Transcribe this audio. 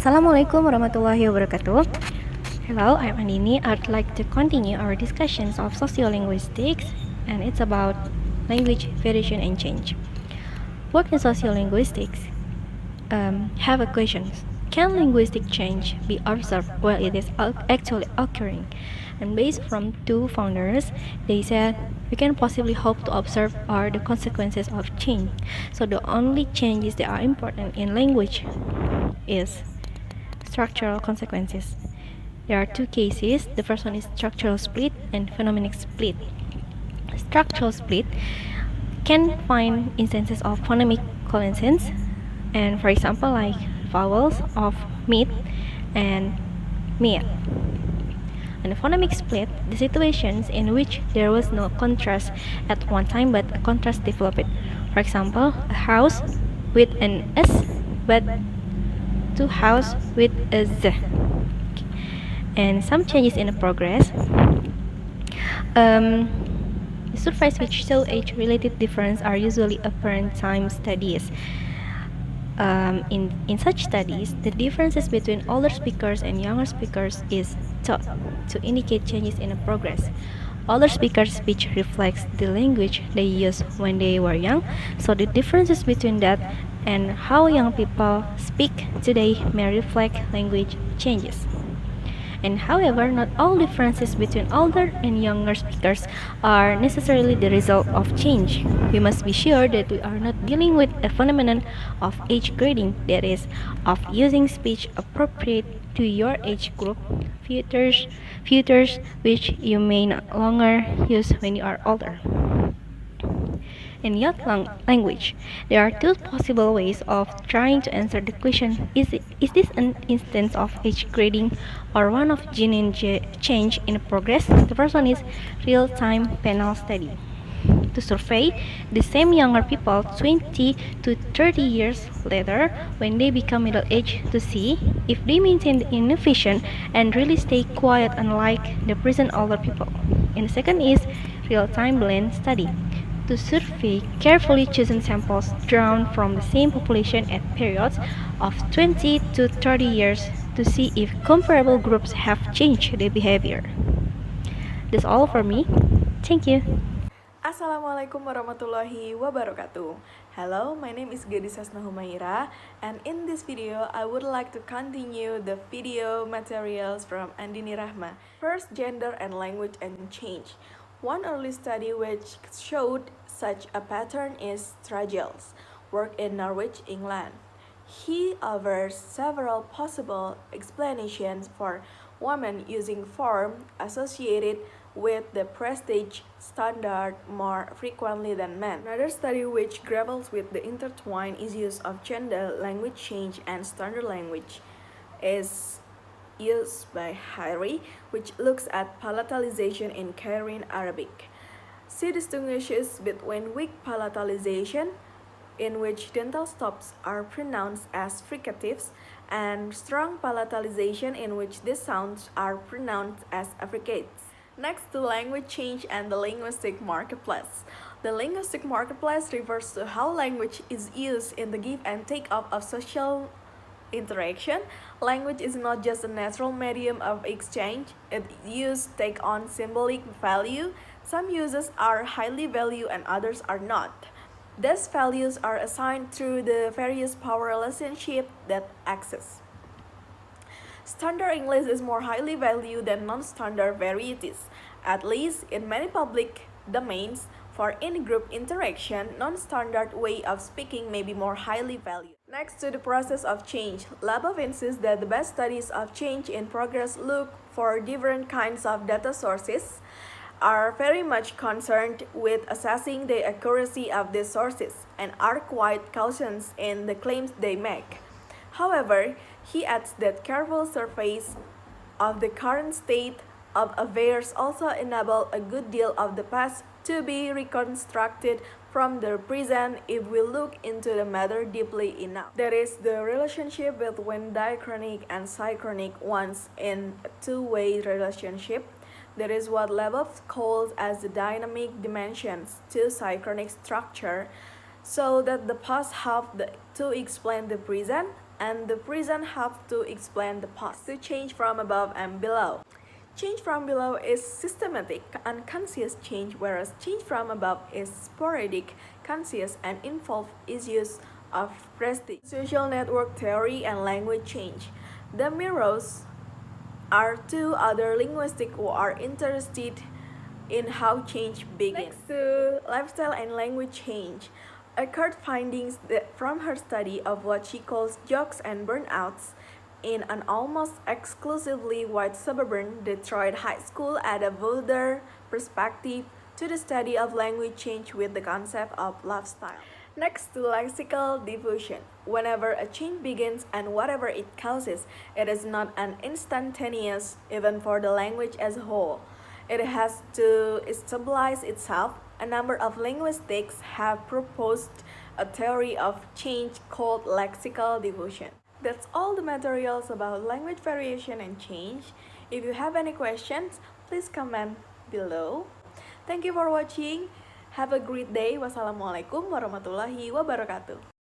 Assalamualaikum warahmatullahi wabarakatuh. Hello, I'm Andini. I'd like to continue our discussions of sociolinguistics, and it's about language variation and change. Work in sociolinguistics have a question. Can linguistic change be observed while it is actually occurring? And based from two founders, they said we can possibly hope to observe are the consequences of change. So the only changes that are important in language is structural consequences. There are two cases. The first one is structural split and phonemic split. Structural split can find instances of phonemic coalescence, and for example, like vowels of meat and meat. And the phonemic split, the situations in which there was no contrast at one time but a contrast developed. For example, a house with an S but two house with a Z. And some changes in the progress. The surveys which show age-related difference are usually apparent time studies. In such studies, the differences between older speakers and younger speakers is thought to indicate changes in the progress. Older speakers' speech reflects the language they used when they were young, so the differences between that and how young people speak today may reflect language changes. And however, not all differences between older and younger speakers are necessarily the result of change. We must be sure that we are not dealing with a phenomenon of age grading, that is, of using speech appropriate to your age group, features which you may no longer use when you are older. In youth language, there are two possible ways of trying to answer the question, is this an instance of age grading or one of genuine change in progress? The first one is real-time panel study. To survey the same younger people 20 to 30 years later when they become middle-aged to see if they maintain the innovation and really stay quiet unlike the present older people. And the second is real-time blend study. To survey carefully chosen samples drawn from the same population at periods of 20 to 30 years to see if comparable groups have changed their behavior. That's all for me. Thank you. Assalamualaikum warahmatullahi wabarakatuh. Hello, my name is Gadis Hasna Humaira, and in this video I would like to continue the video materials from Andini Rahma. First, gender and language and change. One early study which showed such a pattern is Tragel's work in Norwich, England. He offers several possible explanations for women using form associated with the prestige standard more frequently than men. Another study which grapples with the intertwined issues of gender, language change, and standard language is used by Harry, which looks at palatalization in Kyrene Arabic. She distinguishes between weak palatalization, in which dental stops are pronounced as fricatives, and strong palatalization, in which these sounds are pronounced as affricates. Next to language change and the linguistic marketplace. The linguistic marketplace refers to how language is used in the give and take up of social interaction. Language is not just a natural medium of exchange. Its use take on symbolic value. Some uses are highly valued and others are not. These values are assigned through the various power relationships that exist. Standard English is more highly valued than non-standard varieties, at least in many public domains. For in-group interaction, non-standard way of speaking may be more highly valued. Next to the process of change, Labov insists that the best studies of change in progress look for different kinds of data sources, are very much concerned with assessing the accuracy of these sources, and are quite cautious in the claims they make. However, he adds that careful surveys of the current state of affairs also enable a good deal of the past to be reconstructed from the present if we look into the matter deeply enough. There is the relationship between diachronic and synchronic ones in a two-way relationship. There is what Labov calls as the dynamic dimensions to synchronic structure, so that the past have to explain the present, and the present helps to explain the past. To change from above and below. Change from below is systematic, unconscious change, whereas change from above is sporadic, conscious, and involves issues of prestige. Social network theory and language change. The mirrors are two other linguistics who are interested in how change begins. Next to lifestyle and language change, occurred findings from her study of what she calls jokes and burnouts in an almost exclusively white suburban Detroit high school add a bolder perspective to the study of language change with the concept of lifestyle. Next to lexical diffusion. Whenever a change begins and whatever it causes, it is not an instantaneous, even for the language as a whole. It has to stabilize itself. A number of linguists have proposed a theory of change called lexical diffusion. That's all the materials about language variation and change. If you have any questions, please comment below. Thank you for watching. Have a great day. Wassalamualaikum warahmatullahi wabarakatuh.